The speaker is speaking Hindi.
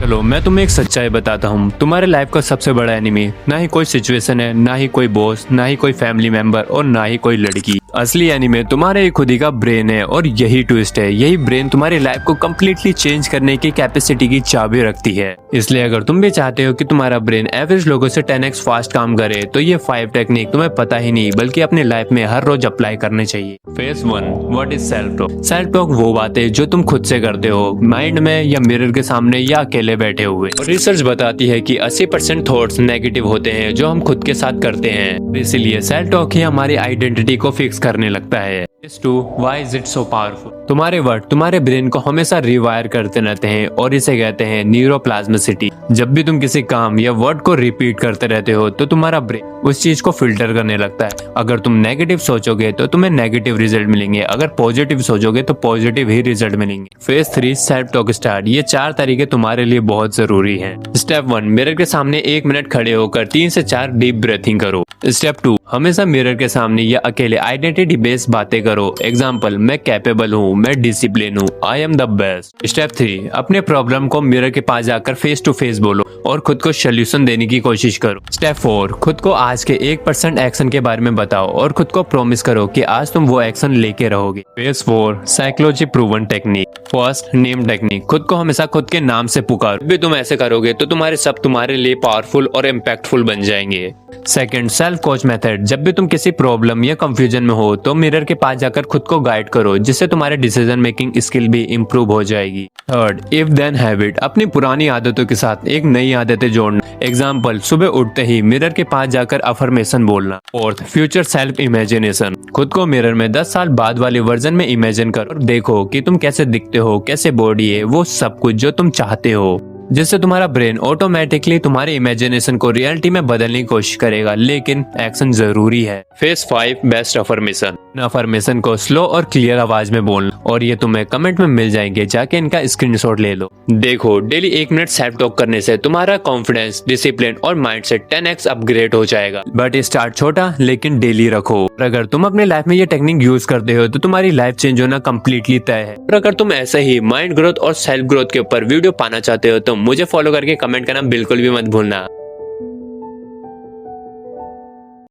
चलो मैं तुम्हें एक सच्चाई बताता हूँ। तुम्हारे लाइफ का सबसे बड़ा एनिमी ना ही कोई सिचुएशन है, ना ही कोई बॉस, ना ही कोई फैमिली मेंबर और ना ही कोई लड़की। असली एनिमी तुम्हारे खुद ही का ब्रेन है। और यही ट्विस्ट है, यही ब्रेन तुम्हारी लाइफ को कम्प्लीटली चेंज करने की कैपेसिटी की चाबी रखती है। इसलिए अगर तुम भी चाहते हो कि तुम्हारा ब्रेन एवरेज लोगों से 10x फास्ट काम करे तो ये 5 टेक्निक तुम्हें पता ही नहीं बल्कि अपनी लाइफ में हर रोज अप्लाई करने चाहिए। Phase 1, what is self talk. Self talk वो बातें जो तुम खुद से करते हो, माइंड में या मिरर के सामने या अकेले बैठे हुए। और रिसर्च बताती है कि 80% थॉट्स नेगेटिव होते हैं जो हम खुद के साथ करते हैं। इसीलिए सेल्फ टॉक ही हमारी आइडेंटिटी को फिक्स करने लगता है। Why is it so powerful? तुम्हारे वर्ड तुम्हारे ब्रेन को हमेशा रिवायर करते रहते हैं और इसे कहते हैं न्यूरोप्लाज्मिसिटी। जब भी तुम किसी काम या वर्ड को रिपीट करते रहते हो तो तुम्हारा ब्रेन उस चीज को फिल्टर करने लगता है। अगर तुम नेगेटिव सोचोगे तो तुम्हें नेगेटिव रिजल्ट मिलेंगे, अगर पॉजिटिव सोचोगे तो पॉजिटिव ही रिजल्ट मिलेंगे। Phase 3, self talk start. ये 4 तरीके तुम्हारे लिए बहुत जरूरी हैं। स्टेप 1, मिरर के सामने 1 मिनट खड़े होकर 3 से 4 डीप ब्रीथिंग करो। स्टेप 2, हमेशा मिरर के सामने या अकेले आइडेंटिटी बेस्ड बातें करो। एग्जाम्पल, मैं कैपेबल हूँ, मैं डिसिप्लिन हूँ, I am the best. Step 3, अपने प्रॉब्लम को मिरर के पास जाकर फेस टू फेस बोलो और खुद को सोल्यूशन देने की कोशिश करो। स्टेप 4, खुद को आज के 1% एक्शन के बारे में बताओ और खुद को प्रॉमिस करो कि आज तुम वो एक्शन लेके रहोगे। Phase 4, psychology proven technique. First, name technique. खुद को हमेशा खुद के नाम से पुकारो। भी तुम ऐसे करोगे तो तुम्हारे सब तुम्हारे लिए पावरफुल और इम्पैक्टफुल बन जाएंगे। Second, self coach method. जब भी तुम किसी प्रॉब्लम या कंफ्यूजन में हो तो मिरर के पास जाकर खुद को गाइड करो, जिससे तुम्हारे डिसीजन मेकिंग स्किल भी इम्प्रूव हो जाएगी। Third, if then habit. अपनी पुरानी आदतों के साथ एक नई आदतें जोड़ना। एग्जाम्पल, सुबह उठते ही मिरर के पास जाकर अफर्मेशन बोलना। Fourth, future self imagination. खुद को मिरर में 10 साल बाद वाले वर्जन में इमेजिन करो और देखो कि तुम कैसे दिखते हो, कैसे बॉडी है, वो सब कुछ जो तुम चाहते हो, जिससे तुम्हारा ब्रेन ऑटोमेटिकली तुम्हारे इमेजिनेशन को रियलिटी में बदलने की कोशिश करेगा। लेकिन एक्शन जरूरी है। Phase 5, best affirmation. अफर्मेशन को स्लो और क्लियर आवाज में बोलना और ये तुम्हें कमेंट में मिल जाएंगे, जाके इनका स्क्रीनशॉट ले लो। देखो, डेली 1 मिनट सेल्फ टॉक करने से तुम्हारा कॉन्फिडेंस, डिसिप्लिन और माइंडसेट 10x अपग्रेड हो जाएगा। बट स्टार्ट छोटा लेकिन डेली रखो। और अगर तुम अपने लाइफ में ये टेक्निक यूज करते हो तो तुम्हारी लाइफ चेंज होना कम्प्लीटली तय है। और अगर तुम ऐसे ही माइंड ग्रोथ और सेल्फ ग्रोथ के ऊपर वीडियो पाना चाहते हो तो मुझे फॉलो करके कमेंट करना बिल्कुल भी मत भूलना।